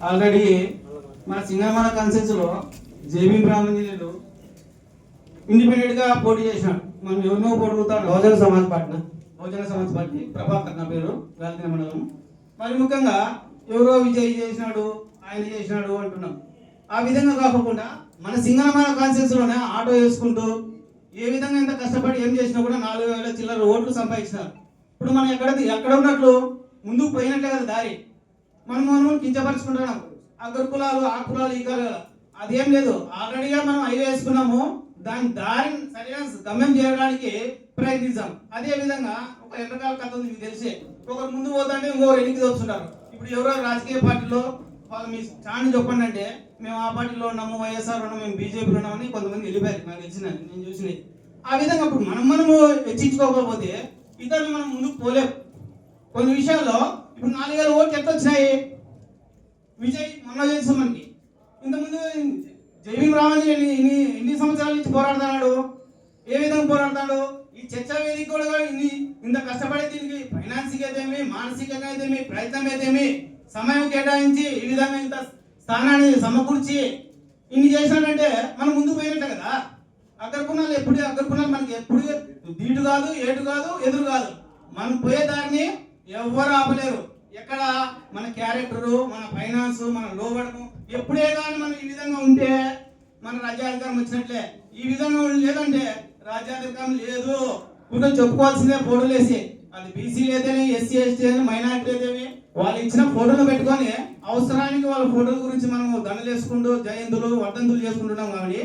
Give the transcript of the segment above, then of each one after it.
Already మన Singamala కాన్సెన్స్లో JB బ్రాహ్మణులు ఇండిపెండెంట్గా పోటీ చేసినాడు. మనం ఎవరినో పొడుగుతాడు. బహుజన సమాజ్ పార్టీ ప్రభాకర్ నా పేరు, గాలిదిన మండలం. మరి ముఖ్యంగా ఎవరో విజయ్ చేసినాడు, ఆయన చేసినాడు అంటున్నాం. ఆ విధంగా కాకుండా మన సింగమాల కాన్సెన్స్లోనే ఆటో వేసుకుంటూ ఏ విధంగా ఎంత కష్టపడి ఏం చేసినా కూడా 4,000 చిల్లర ఓట్లు సంపాదించినారు. ఇప్పుడు మనం ఎక్కడ ఉన్నట్లు ముందుకు పోయినట్లే కదా దారి. మనం కించపరుచుకుంటున్నాం. అగ్రకులాలు ఆ కులాలు ఈ కులాలు అదేం లేదు. ఆల్రెడీగా మనం హైవే వేసుకున్నాము. దాని దారిని సరైన గమ్యం చేయడానికి ప్రయత్నించాం. అదే విధంగా ఒక ఎండకాల కథ ఉంది, మీకు తెలిసే. ఒకరు ముందు పోతుంటే ఇంకొకరు వెనక్కి తోపుతుంటారు. ఇప్పుడు ఎవరో రాజకీయ పార్టీలో వాళ్ళు మీ ఛానల్ చెప్పండి అంటే మేము ఆ పార్టీలో ఉన్నాము, వైఎస్ఆర్ ఉన్నాము, మేము బీజేపీలో ఉన్నామని కొంతమంది వెళ్ళిపోయారు. నాకు తెలిసిన నేను చూసినది. ఆ విధంగా ఇప్పుడు మనము హెచ్చించుకోకపోతే ఇతరులు మనం ముందుకు పోలేము. కొన్ని విషయాల్లో ఇప్పుడు 4,000 ఓట్లు ఎట్లా వచ్చినాయి? విజయ్ మొన్న చేసిన మనకి ఇంతకుముందు జేబీ బ్రాహ్మణులు ఎన్ని సంవత్సరాల నుంచి పోరాడుతున్నాడు? ఏ విధంగా పోరాడుతాడు? ఈ చర్చా వేదిక కూడా ఇంత కష్టపడే దీనికి ఫైనాన్సిక్ అయితేమి, మానసికంగా అయితేమి, ప్రయత్నం అయితేమి, సమయం కేటాయించి ఈ విధంగా ఇంత స్థానాన్ని సమకూర్చి ఇన్ని చేసినాడంటే మనం ముందుకు పోయినట్టే కదా. అగ్రకుణాలు మనకి ఎప్పుడు దీటు కాదు, ఏటు కాదు, ఎదురు కాదు. మనం పోయే దారిని ఎవరు ఆపలేరు. ఎక్కడ మన క్యారెక్టరు, మన ఫైనాన్స్, మన లోబడము ఎప్పుడే కానీ మనం ఈ విధంగా ఉంటే మన రాజ్యాధికారం వచ్చినట్లే. ఈ విధంగా లేదంటే రాజ్యాధికారం లేదు. ఇప్పుడు చెప్పుకోవాల్సిందే ఫోటోలు వేసి. అది బీసీలు అయితేనే, ఎస్సీ ఎస్టీ అయితేనే, మైనార్టీ అయితేనే వాళ్ళు ఇచ్చిన ఫోటోలు పెట్టుకొని అవసరానికి వాళ్ళ ఫోటోల గురించి మనం దండలు వేసుకుంటూ జయంతులు వర్ధంతులు చేసుకుంటున్నాం. కాబట్టి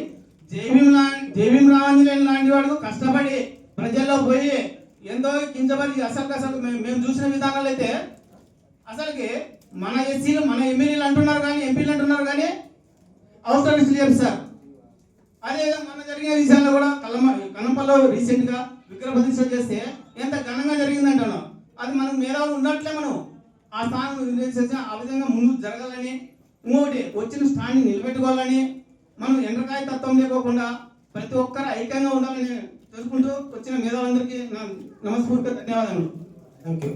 జేబీ రామాంజనేయులు లాంటి వాడు కష్టపడి ప్రజల్లో పోయి ఎంతో కించబడి అసలు మేము చూసిన విధానాలు అయితే అసలుకి మన ఎస్సీలు మన ఎమ్మెల్యేలు అంటున్నారు కానీ, ఎంపీలు అంటున్నారు కానీ అవసరం చేస్తారు. అదే మన జరిగిన విషయాల్లో కూడా కనంపల్లో రీసెంట్ గా విగ్రహ ప్రతిష్ఠ చేస్తే ఎంత ఘనంగా జరిగిందంటాను. అది మనం మేధావులు ఉన్నట్లే మనం ఆ స్థానం ఆ విధంగా ముందుకు జరగాలని, ఇంకోటి వచ్చిన స్థానాన్ని నిలబెట్టుకోవాలని, మనం ఎండ్రకాయ తత్వం లేకోకుండా ప్రతి ఒక్కరు ఐక్యంగా ఉండాలని తెలుసుకుంటూ వచ్చిన మేధావులందరికీ నమస్ఫూర్తిగా ధన్యవాదాలు. Thank you.